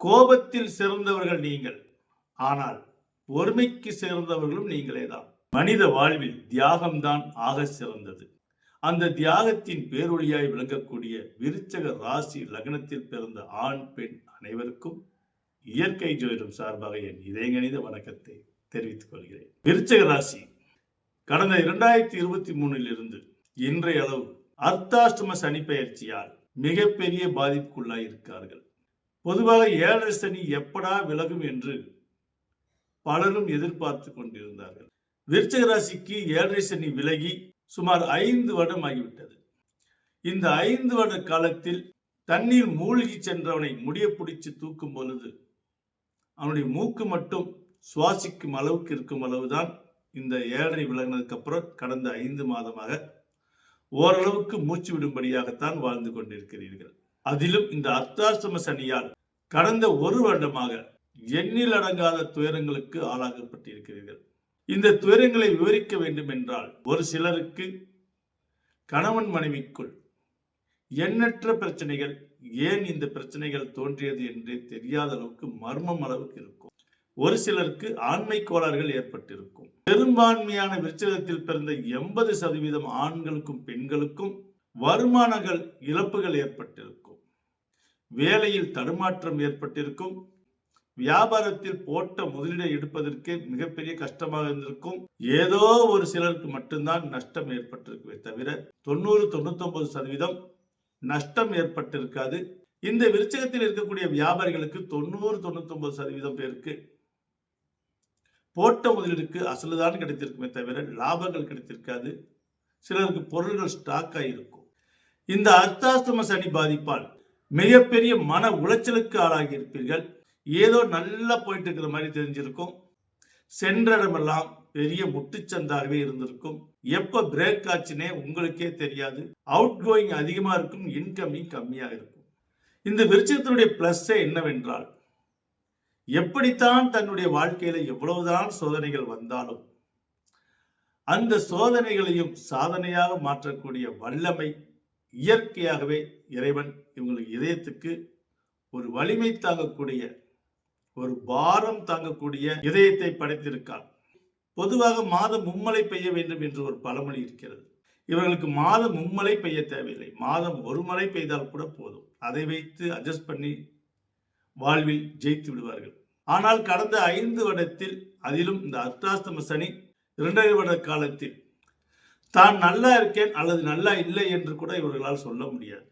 கோபத்தில் சிறந்தவர்கள் நீங்கள், ஆனால் பொறுமைக்கு சிறந்தவர்களும் நீங்களேதான். மனித வாழ்வில் தியாகம்தான் ஆக சிறந்தது. அந்த தியாகத்தின் பேரொழியாய் விளங்கக்கூடிய விருச்சக ராசி லக்னத்தில் பிறந்த ஆண் பெண் அனைவருக்கும் இயற்கை ஜோதிடம் சார்பாக என் இதயங்கணித வணக்கத்தை தெரிவித்துக் கொள்கிறேன். விருச்சக ராசி கடந்த 2023 இருந்து இன்றைய அளவு அர்த்தாஷ்டம சனி பெயர்ச்சியால் மிகப்பெரிய பாதிப்புக்குள்ளாய் இருக்கிறார்கள். பொதுவாக 7.5 சனி எப்படா விலகும் என்று பலரும் எதிர்பார்த்து கொண்டிருந்தார்கள். விருச்சிக ராசிக்கு 7.5 சனி விலகி சுமார் 5 வருடம் ஆகிவிட்டது. இந்த 5 வருட காலத்தில் தண்ணீர் மூழ்கி சென்றவனை முடிய பிடிச்சு தூக்கும் பொழுது அவனுடைய மூக்கு மட்டும் சுவாசிக்கும் அளவுக்கு இருக்கும் அளவுதான் இந்த 7.5 விலகினதுக்கு அப்புறம் கடந்த 5 மாதமாக ஓரளவுக்கு மூச்சு விடும்படியாகத்தான் வாழ்ந்து கொண்டிருக்கிறீர்கள். அதிலும் இந்த அர்த்தாஷ்டம சனியால் கடந்த 1 வருடமாக எண்ணில் அடங்காத துயரங்களுக்கு ஆளாகப்பட்டிருக்கிறீர்கள். இந்த துயரங்களை விவரிக்க வேண்டும் என்றால் ஒரு சிலருக்கு கணவன் மனைவிக்குள் எண்ணற்ற பிரச்சனைகள், ஏன் இந்த பிரச்சனைகள் தோன்றியது என்றே தெரியாத அளவுக்கு மர்மம் அளவுக்கு இருக்கும். ஒரு சிலருக்கு ஆண்மை கோளாறுகள் ஏற்பட்டிருக்கும். பெரும்பான்மையான விருச்சிகத்தில் பிறந்த 80% ஆண்களுக்கும் பெண்களுக்கும் வருமானங்கள் இழப்புகள் ஏற்பட்டிருக்கும். வேலையில் தடுமாற்றம் ஏற்பட்டிருக்கும். வியாபாரத்தில் போட்ட முதலீடை எடுப்பதற்கு மிகப்பெரிய கஷ்டமாக இருந்திருக்கும். ஏதோ ஒரு சிலருக்கு மட்டும்தான் நஷ்டம் ஏற்பட்டிருக்கவே தவிர 90-99% நஷ்டம் ஏற்பட்டிருக்காது. இந்த விருச்சிகத்தில் இருக்கக்கூடிய வியாபாரிகளுக்கு 90-99% பேருக்கு போட்ட முதலீடுக்கு அசலுதான் கிடைத்திருக்குமே தவிர லாபங்கள் கிடைத்திருக்காது. சிலருக்கு பொருள்கள் ஸ்டாக் ஆகியிருக்கும். இந்த அர்த்தாஷ்டம சனி பாதிப்பால் மிகப்பெரிய மன உளைச்சலுக்கு ஆளாகி இருப்பீர்கள். ஏதோ நல்லா போயிட்டு இருக்கிற மாதிரி தெரிஞ்சிருக்கும். சென்ற இடமெல்லாம் பெரிய முட்டுச்சந்தாகவே இருந்திருக்கும். எப்ப பிரேக் ஆச்சுனே உங்களுக்கே தெரியாது. அவுட் கோயிங் அதிகமா இருக்கும், இன்கமிங் கம்மியாக இருக்கும். இந்த விருச்சிகத்தினுடைய பிளஸ் என்னவென்றால், எப்படித்தான் தன்னுடைய வாழ்க்கையில எவ்வளவுதான் சோதனைகள் வந்தாலும் அந்த சோதனைகளையும் சாதனையாக மாற்றக்கூடிய வல்லமை இயற்கையாகவே இறைவன் இவங்களுக்கு இதயத்துக்கு ஒரு வலிமை தாங்கக்கூடிய, ஒரு பாரம் தாங்கக்கூடிய இதயத்தை படைத்திருக்கார். பொதுவாக மாதம் மும்மழை பெய்ய வேண்டும் என்று ஒரு பழமொழி இருக்கிறது. இவர்களுக்கு மாதம் மும்மழை பெய்ய தேவையில்லை, மாதம் ஒரு மழை பெய்தால் கூட போதும். அதை வைத்து அட்ஜஸ்ட் பண்ணி வாழ்வில் ஜெயித்து விடுவார்கள். ஆனால் கடந்த 5 வருடத்தில், அதிலும் இந்த அர்த்தாஷ்டம சனி 2.5 வருட காலத்தில் தான் நல்லா இருக்கேன் அல்லது நல்லா இல்லை என்று கூட இவர்களால் சொல்ல முடியாது.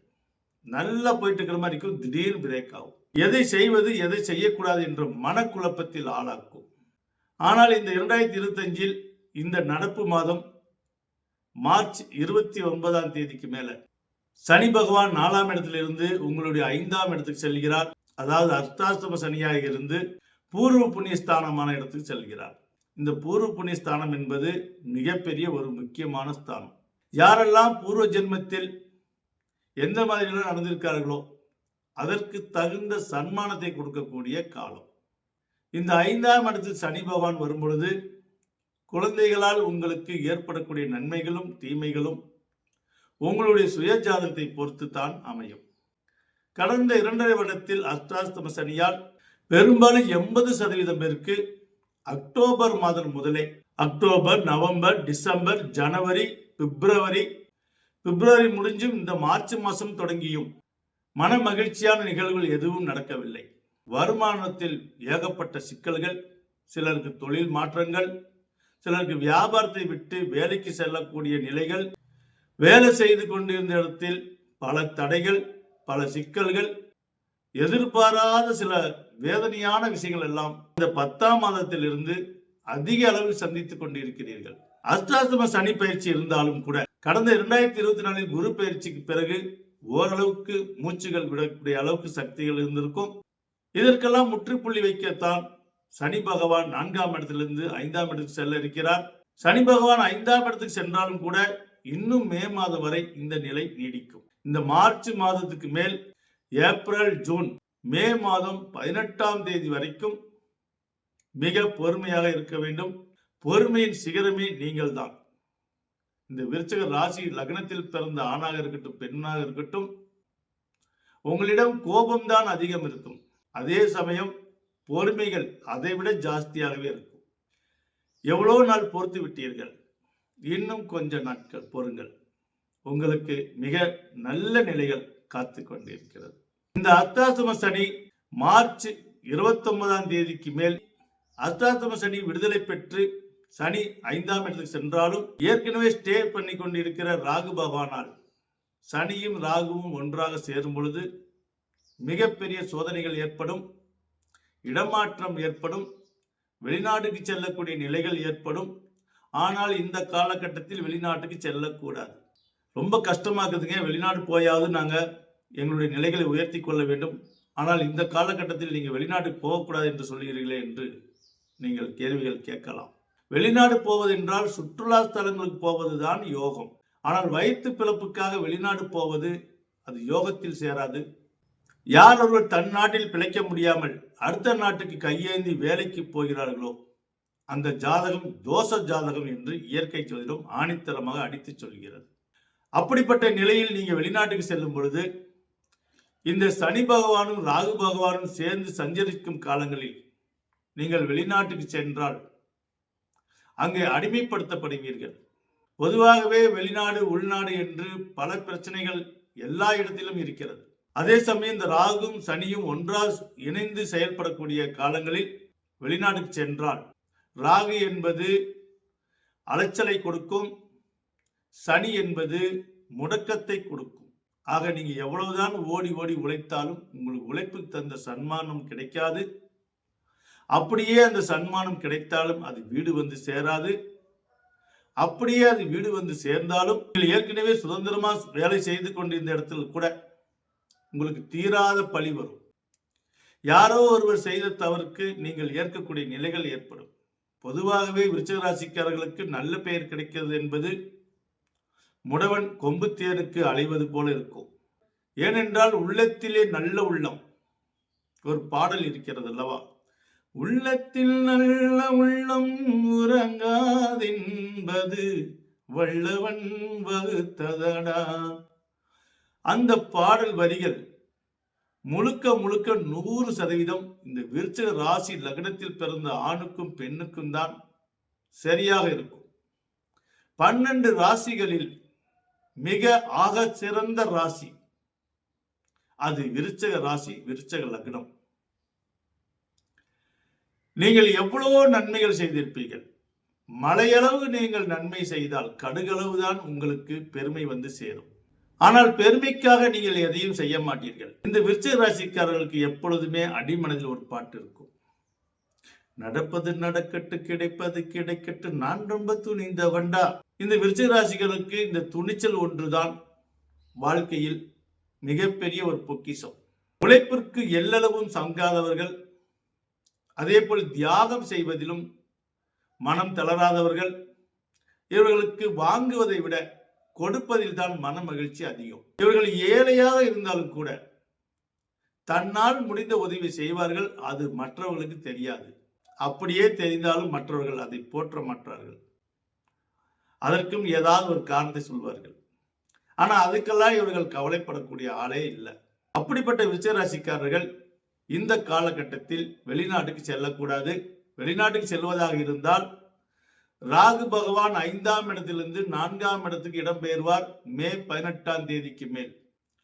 நல்லா போயிட்டு இருக்கிற மாதிரி இருக்கும், திடீர்னு பிரேக் ஆகும். எதை செய்வது எதை செய்யக்கூடாது என்ற மனக்குழப்பத்தில் ஆளாக்கும். ஆனால் இந்த 2025 இந்த நடப்பு மாதம் மார்ச் 29ஆம் தேதிக்கு மேல சனி பகவான் 4ஆம் இடத்திலிருந்து உங்களுடைய 5ஆம் இடத்துக்கு செல்கிறார். அதாவது அர்த்தாஷ்டம சனியாக இருந்து பூர்வ புண்ணியஸ்தானமான இடத்துக்கு செல்கிறார். இந்த பூர்வ புண்ணியஸ்தானம் என்பது மிகப்பெரிய ஒரு முக்கியமான ஸ்தானம். யாரெல்லாம் பூர்வ ஜென்மத்தில் எந்த மாதிரிலாம் நடந்திருக்கார்களோ அதற்கு தகுந்த சன்மானத்தை கொடுக்கக்கூடிய காலம். இந்த 5ஆம் இடத்தில் சனி பகவான் வரும்பொழுது குழந்தைகளால் உங்களுக்கு ஏற்படக்கூடிய நன்மைகளும் தீமைகளும் உங்களுடைய சுயஜாதகத்தை பொறுத்து தான் அமையும். கடந்த 2.5 வருடத்தில் அர்த்தாஷ்டம சனியால் பெரும்பாலும் 80% பேருக்கு அக்டோபர் மாதம் முதலே, அக்டோபர், நவம்பர், டிசம்பர், ஜனவரி, பிப்ரவரி முடிஞ்சும் இந்த மார்ச் மாதம் தொடங்கியும் மன மகிழ்ச்சியான நிகழ்வுகள் எதுவும் நடக்கவில்லை. வருமானத்தில் ஏகப்பட்ட சிக்கல்கள், சிலருக்கு தொழில் மாற்றங்கள், சிலருக்கு வியாபாரத்தை விட்டு வேலைக்கு செல்லக்கூடிய நிலைகள், வேலை செய்து கொண்டிருந்த இடத்தில் பல தடைகள், பல சிக்கல்கள், எதிர்பாராத சில வேதனையான விஷயங்கள் எல்லாம் இந்த 10ஆம் மாதத்தில் இருந்து அதிக அளவில் சந்தித்துக் கொண்டிருக்கிறீர்கள். அர்த்தாஷ்டம சனி பயிற்சி இருந்தாலும் கூட கடந்த 2024 குரு பயிற்சிக்கு பிறகு ஓரளவுக்கு மூச்சுகள் விடக்கூடிய அளவுக்கு சக்திகள் இருந்திருக்கும். இதற்கெல்லாம் முற்றுப்புள்ளி வைக்கத்தான் சனி பகவான் 4ஆம் இடத்திலிருந்து 5ஆம் இடத்துக்கு செல்ல இருக்கிறார். சனி பகவான் 5ஆம் இடத்துக்கு சென்றாலும் கூட இன்னும் மே மாதம் வரை இந்த நிலை நீடிக்கும். இந்த மார்ச் மாதத்துக்கு மேல் ஏப்ரல், ஜூன், மே மாதம் 18ஆம் தேதி வரைக்கும் மிக பொறுமையாக இருக்க வேண்டும். பொறுமையின் சிகரமே நீங்கள் தான். இந்த விருச்சிக ராசி லக்னத்தில் பிறந்த ஆணாக இருக்கட்டும் பெண்ணாக இருக்கட்டும், உங்களிடம் கோபம்தான் அதிகம் இருக்கும். அதே சமயம் பொறுமைகள் அதைவிட ஜாஸ்தியாகவே இருக்கும். எவ்வளோ நாள் பொறுத்து விட்டீர்கள், இன்னும் கொஞ்ச நாட்கள் பொறுங்கள், உங்களுக்கு மிக நல்ல நிலைகள் காத்து கொண்டிருக்கிறது. இந்த அர்த்தாசிரம சனி மார்ச் 29ஆம் தேதிக்கு மேல் அர்த்தாசிரம சனி விடுதலை பெற்று சனி 5ஆம் இடத்துக்கு சென்றாலும் ஏற்கனவே ஸ்டே பண்ணி கொண்டிருக்கிற ராகு பகவானால் சனியும் ராகுவும் ஒன்றாக சேரும் பொழுது மிகப்பெரிய சோதனைகள் ஏற்படும், இடமாற்றம் ஏற்படும், வெளிநாட்டுக்கு செல்லக்கூடிய நிலைகள் ஏற்படும். ஆனால் இந்த காலகட்டத்தில் வெளிநாட்டுக்கு செல்லக்கூடாது. ரொம்ப கஷ்டமா இருக்குதுங்க, வெளிநாடு போயாவது நாங்கள் எங்களுடைய நிலைகளை உயர்த்தி கொள்ள வேண்டும், ஆனால் இந்த காலகட்டத்தில் நீங்கள் வெளிநாட்டுக்கு போகக்கூடாது என்று சொல்கிறீர்களே என்று நீங்கள் கேள்விகள் கேட்கலாம். வெளிநாடு போவது என்றால் சுற்றுலா ஸ்தலங்களுக்கு போவதுதான் யோகம். ஆனால் வயிற்று பிழப்புக்காக வெளிநாடு போவது அது யோகத்தில் சேராது. யார் ஒருவர் தன் நாட்டில் பிழைக்க முடியாமல் அடுத்த நாட்டுக்கு கையேந்தி வேலைக்கு போகிறார்களோ அந்த ஜாதகம் தோஷ ஜாதகம் என்று இயற்கை ஜோதிடம் ஆணித்தரமாக அடித்து சொல்கிறது. அப்படிப்பட்ட நிலையில் நீங்க வெளிநாட்டுக்கு செல்லும் பொழுது இந்த சனி பகவானும் ராகு பகவானும் சேர்ந்து சஞ்சரிக்கும் காலங்களில் நீங்கள் வெளிநாட்டுக்கு சென்றால் அங்கே அடிமைப்படுத்தப்படுவீர்கள். பொதுவாகவே வெளிநாடு உள்நாடு என்று பல பிரச்சனைகள் எல்லா இடத்திலும் இருக்கிறது. அதே சமயம் இந்த ராகும் சனியும் ஒன்றாக இணைந்து செயல்படக்கூடிய காலங்களில் வெளிநாட்டுக்கு சென்றால் ராகு என்பது அலைச்சலை கொடுக்கும், சனி என்பது முடக்கத்தை கொடுக்கும். ஆக நீங்க எவ்வளவுதான் ஓடி ஓடி உழைத்தாலும் உங்களுக்கு உழைப்புக்கு தந்த சன்மானம் கிடைக்காது. அப்படியே அந்த சன்மானம் கிடைத்தாலும் அது வீடு வந்து சேராது. அப்படியே அது வீடு வந்து சேர்ந்தாலும் நீங்கள் ஏற்கனவே சுதந்திரமா வேலை செய்து கொண்டிருந்த இடத்துல கூட உங்களுக்கு தீராத பழி வரும். யாரோ ஒருவர் செய்த தவறுக்கு நீங்கள் ஏற்கக்கூடிய நிலைகள் ஏற்படும். பொதுவாகவே விருச்சிக ராசிக்காரர்களுக்கு நல்ல பெயர் கிடைக்கிறது என்பது முடவன் கொம்பு தேருக்கு அலைவது போல இருக்கும். ஏனென்றால் உள்ளத்திலே நல்ல உள்ளம். ஒரு பாடல் இருக்கிறது அல்லவா, உள்ளத்தில் நல்ல உள்ளம் உறங்காதென்பது வல்லவன் வகுத்ததடா. அந்த பாடல் வரிகள் முழுக்க முழுக்க 100% இந்த விருச்சிக ராசி லக்னத்தில் பிறந்த ஆணுக்கும் பெண்ணுக்கும் தான் சரியாக இருக்கும். 12 ராசிகளில் மிக ஆக சிறந்த ராசி அது விருச்சிக ராசி, விருச்சிக லக்னம். நீங்கள் எவ்வளவோ நன்மைகள் செய்திருப்பீர்கள். மலையளவு நீங்கள் நன்மை செய்தால் கடுகளவுதான் உங்களுக்கு பெருமை வந்து சேரும். ஆனால் பெருமைக்காக நீங்கள் எதையும் செய்ய மாட்டீர்கள். இந்த விருச்சிக ராசிக்காரர்களுக்கு எப்பொழுதுமே அடிமனதில் ஒரு பாட்டு இருக்கும், நடப்பது நடக்கட்டு கிடைப்பது கிடைக்கட்டு நான் ரொம்ப துணிந்தவன்டா. இந்த விருச்சிக ராசிகளுக்கு இந்த துணிச்சல் ஒன்றுதான் வாழ்க்கையில் மிகப்பெரிய ஒரு பொக்கிஷம். உழைப்பிற்கு எல்லளவும் சங்காதவர்கள், அதே போல் தியாகம் செய்வதிலும் மனம் தளராதவர்கள். இவர்களுக்கு வாங்குவதை விட கொடுப்பதில் தான் மன மகிழ்ச்சி அதிகம். இவர்கள் ஏழையாக இருந்தாலும் கூட தன்னால் முடிந்த உதவி செய்வார்கள். அது மற்றவர்களுக்கு தெரியாது. அப்படியே தெரிந்தாலும் மற்றவர்கள் அதை போற்ற மாட்டார்கள். அதற்கும் ஏதாவது ஒரு காரணத்தை சொல்வார்கள். ஆனா அதுக்கெல்லாம் இவர்கள் கவலைப்படக்கூடிய ஆளே இல்லை. அப்படிப்பட்ட விருச்சிக ராசிக்காரர்கள் இந்த காலகட்டத்தில் வெளிநாட்டுக்கு செல்லக்கூடாது. வெளிநாட்டுக்கு செல்வதாக இருந்தால் ராகு பகவான் 5ஆம் இடத்திலிருந்து 4ஆம் இடத்துக்கு இடம்பெயர்வார் மே 18ஆம் தேதிக்கு மேல்.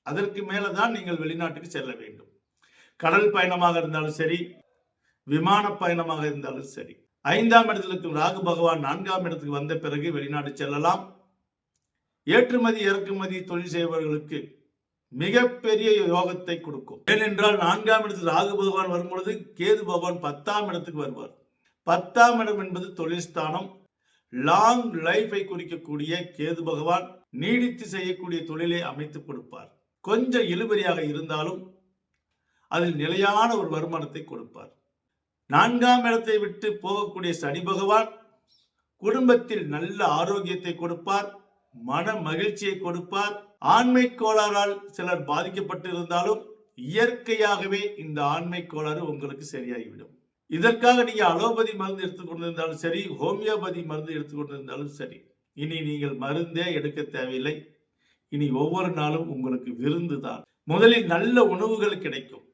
அதற்கு மேலதான் நீங்கள் வெளிநாட்டுக்கு செல்ல வேண்டும். கடல் பயணமாக இருந்தாலும் சரி, விமான பயணமாக இருந்தாலும் சரி. 5ஆம் இடத்தில் இருக்கும் ராகு பகவான் 4ஆம் இடத்துக்கு வந்த பிறகு வெளிநாடு செல்லலாம். ஏற்றுமதி இறக்குமதி தொழில் செய்பவர்களுக்கு மிகப்பெரிய யோகத்தை கொடுக்கும். ஏனென்றால் 4ஆம் இடத்தில் ராகு பகவான் வரும்பொழுது கேது பகவான் 10ஆம் இடத்துக்கு வருவார். 10ஆம் இடம் என்பது தொழில் ஸ்தானம். லாங் லைஃபை குறிக்கக்கூடிய கேது பகவான் நீடித்து செய்யக்கூடிய தொழிலை அமைத்து கொடுப்பார். கொஞ்சம் இழுபறியாக இருந்தாலும் அதில் நிலையான ஒரு வருமானத்தை கொடுப்பார். 4ஆம் இடத்தை விட்டு போகக்கூடிய சனி பகவான் குடும்பத்தில் நல்ல ஆரோக்கியத்தை கொடுப்பார், மன மகிழ்ச்சியை கொடுப்பார். ஆண்மை கோளாறால் சிலர் பாதிக்கப்பட்டிருந்தாலும் இயற்கையாகவே இந்த ஆண்மை கோளாறு உங்களுக்கு சரியாகிவிடும். இதற்காக நீங்க அலோபதி மருந்து எடுத்துக்கொண்டிருந்தாலும் சரி, ஹோமியோபதி மருந்து எடுத்துக்கொண்டிருந்தாலும் சரி, இனி நீங்கள் மருந்தே எடுக்க தேவையில்லை. இனி ஒவ்வொரு நாளும் உங்களுக்கு விருந்து தான். முதலில் நல்ல உணவுகள் கிடைக்கும்.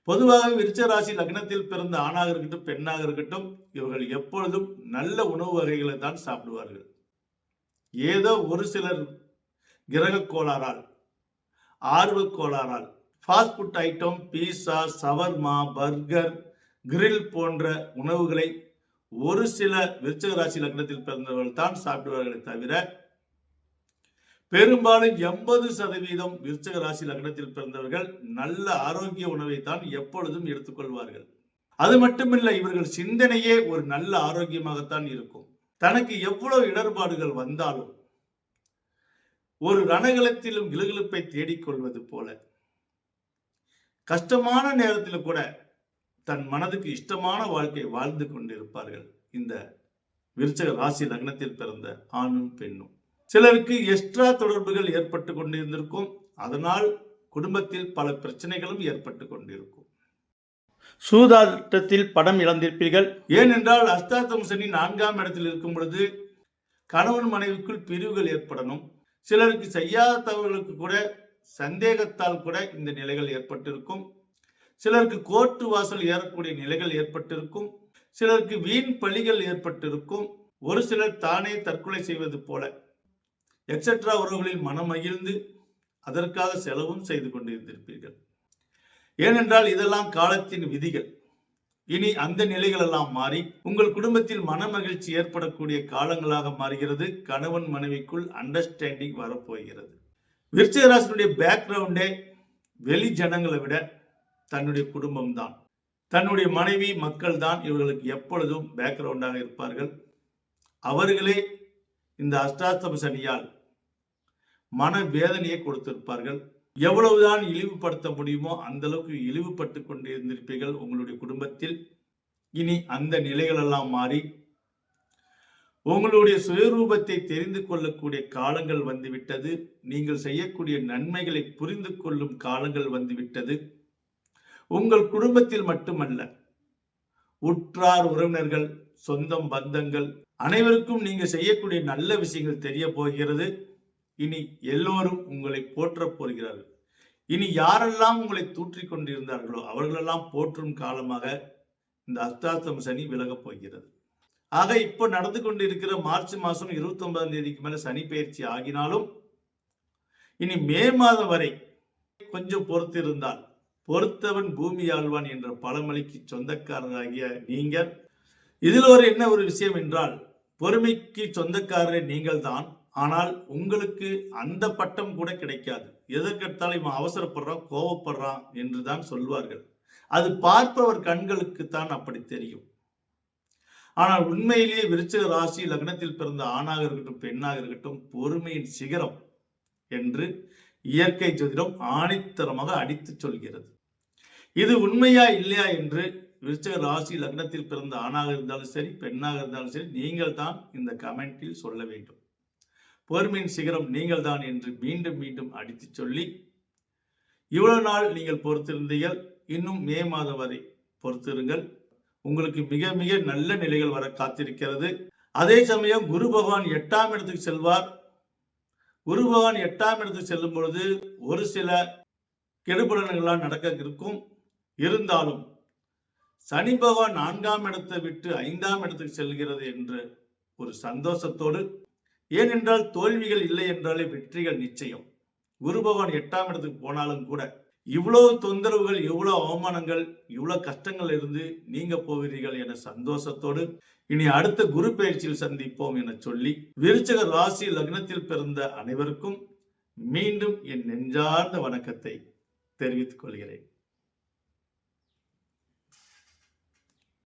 பொதுவாக விருச்சிக ராசி லக்னத்தில் பிறந்த ஆணாக இருக்கட்டும் பெண்ணாக இருக்கட்டும் இவர்கள் எப்பொழுதும் நல்ல உணவு வகைகளை தான் சாப்பிடுவார்கள். ஏதோ ஒரு சிலர் கிரக கோளாறால், ஆர்வ கோளாறால் ஃபாஸ்ட் ஃபுட் ஐட்டம், பீஸா, சவர்மா, பர்கர், கிரில் போன்ற உணவுகளை ஒரு சில விருச்சிக ராசி லக்னத்தில் பிறந்தவர்கள் தான் சாப்பிடுவார்களே தவிர பெரும்பாலும் 80% விருச்சிக ராசி லக்னத்தில் பிறந்தவர்கள் நல்ல ஆரோக்கிய உணவை தான் எப்பொழுதும் எடுத்துக்கொள்வார்கள். அது மட்டுமில்லை, இவர்கள் சிந்தனையே ஒரு நல்ல ஆரோக்கியமாகத்தான் இருக்கும். தனக்கு எவ்வளவு இடர்பாடுகள் வந்தாலும் ஒரு ரணகளத்திலும் கிளுகிளுப்பை தேடிக்கொள்வது போல கஷ்டமான நேரத்தில் கூட தன் மனதுக்கு இஷ்டமான வாழ்க்கை வாழ்ந்து கொண்டிருப்பார்கள் இந்த விருச்சிக ராசி லக்னத்தில் பிறந்த ஆணும் பெண்ணும். சிலருக்கு எக்ஸ்ட்ரா தொடர்புகள் ஏற்பட்டு கொண்டிருந்திருக்கும். அதனால் குடும்பத்தில் பல பிரச்சனைகளும் ஏற்பட்டு கொண்டிருக்கும். சூதாட்டத்தில் படம் இழந்திருப்பீர்கள். ஏனென்றால் அஷ்டாஷ்டம சனி 4ஆம் இடத்தில் இருக்கும் பொழுது கணவன் மனைவிக்குள் பிரிவுகள் ஏற்படணும். சிலருக்கு செய்யாத தவறுகளுக்கு கூட சந்தேகத்தால் கூட இந்த நிலைகள் ஏற்பட்டிருக்கும். சிலருக்கு கோர்ட்டு வாசல் ஏறக்கூடிய நிலைகள் ஏற்பட்டிருக்கும். சிலருக்கு வீண் பழிகள் ஏற்பட்டிருக்கும். ஒரு சிலர் தானே தற்கொலை செய்வது போல எக்ஸெட்ரா உறவுகளில் மனம் மகிழ்ந்து அதற்காக செலவும் செய்து கொண்டிருந்திருப்பீர்கள். ஏனென்றால் இதெல்லாம் காலத்தின் விதிகள். இனி அந்த நிலைகள் எல்லாம் மாறி உங்கள் குடும்பத்தில் மன மகிழ்ச்சி ஏற்படக்கூடிய காலங்களாக மாறுகிறது. கணவன் மனைவிக்குள் அண்டர்ஸ்டாண்டிங் வரப்போகிறது. விருச்சிக ராசியினுடைய பேக்ரவுண்டே வெளி ஜனங்களை விட தன்னுடைய குடும்பம் தான், தன்னுடைய மனைவி மக்கள் தான் இவர்களுக்கு எப்பொழுதும் பேக்ரவுண்டாக இருப்பார்கள். அவர்களே இந்த அஷ்டாஷ்டம சனியால் மன வேதனையை கொடுத்திருப்பார்கள். எவ்வளவுதான் இழிவுபடுத்த முடியுமோ அந்த அளவுக்கு இழிவுபட்டு கொண்டு இருந்திருப்பீர்கள் உங்களுடைய குடும்பத்தில். இனி அந்த நிலைகள் எல்லாம் மாறி உங்களுடைய சுயரூபத்தை தெரிந்து கொள்ளக்கூடிய காலங்கள் வந்துவிட்டது. நீங்கள் செய்யக்கூடிய நன்மைகளை புரிந்து கொள்ளும் காலங்கள் வந்துவிட்டது. உங்கள் குடும்பத்தில் மட்டுமல்ல, உற்றார் உறவினர்கள், சொந்தம் பந்தங்கள் அனைவருக்கும் நீங்க செய்யக்கூடிய நல்ல விஷயங்கள் தெரிய போகிறது. இனி எல்லோரும் உங்களை போற்ற போகிறார்கள். இனி யாரெல்லாம் உங்களை தூற்றிக் கொண்டிருந்தார்களோ அவர்களெல்லாம் போற்றும் காலமாக இந்த அஷ்டாஷ்டம சனி விலகப் போகிறது. ஆக இப்போ நடந்து கொண்டிருக்கிற மார்ச் மாதம் 29ஆம் தேதிக்கு மேல சனி பயிற்சி ஆகினாலும் இனி மே மாதம் வரை கொஞ்சம் பொறுத்து இருந்தால் பொறுத்தவன் பூமி ஆழ்வான் என்ற பழமொழிக்கு சொந்தக்காரராகிய நீங்கள் இதில் என்ன ஒரு விஷயம் என்றால், பொறுமைக்கு சொந்தக்காரரே நீங்கள் தான். ஆனால் உங்களுக்கு அந்த பட்டம் கூட கிடைக்காது. எதற்கெடுத்தாலும் இவன் அவசரப்படுறான், கோவப்படுறான் என்றுதான் சொல்வார்கள். அது பார்ப்பவர் கண்களுக்கு தான் அப்படி தெரியும். ஆனால் உண்மையிலேயே விருச்சிக ராசி லக்னத்தில் பிறந்த ஆணாக இருக்கட்டும் பெண்ணாக இருக்கட்டும் பொறுமையின் சிகரம் என்று இயற்கை ஜோதிடம் ஆணித்தரமாக அடித்து சொல்கிறது. இது உண்மையா இல்லையா என்று விருச்சிக ராசி லக்னத்தில் பிறந்த ஆணாக இருந்தாலும் சரி பெண்ணாக இருந்தாலும் சரி நீங்கள் தான் இந்த கமெண்டில் சொல்ல வேண்டும். பொறுமையின் சிகரம் நீங்கள் தான் என்று மீண்டும் மீண்டும் அடித்து சொல்லி, இவ்வளவு நாள் நீங்கள் பொறுத்திருந்தீர்கள், இன்னும் மே மாதம் வரை பொறுத்திருங்கள். உங்களுக்கு மிக மிக நல்ல நிலைகள் வர காத்திருக்கிறது. அதே சமயம் குரு பகவான் 8ஆம் இடத்துக்கு செல்வார். குரு பகவான் 8ஆம் இடத்துக்கு செல்லும் பொழுது ஒரு சில கெடுபலன்களால் நடக்க இருக்கும். இருந்தாலும் சனி பகவான் 4ஆம் இடத்தை விட்டு 5ஆம் இடத்துக்கு செல்கிறது என்ற ஒரு சந்தோஷத்தோடு, ஏனென்றால் தோல்விகள் இல்லை என்றாலே வெற்றிகள் நிச்சயம். குரு பகவான் 8ஆம் இடத்துக்கு போனாலும் கூட இவ்வளவு தொந்தரவுகள், இவ்வளவு அவமானங்கள், இவ்வளவு கஷ்டங்கள் இருந்து நீங்க போகிறீர்கள் என சந்தோஷத்தோடு இனி அடுத்த குரு பயிற்சியில் சந்திப்போம் என சொல்லி, விருச்சிக ராசி லக்னத்தில் பிறந்த அனைவருக்கும் மீண்டும் என் நெஞ்சார்ந்த வணக்கத்தை தெரிவித்துக் கொள்கிறேன்.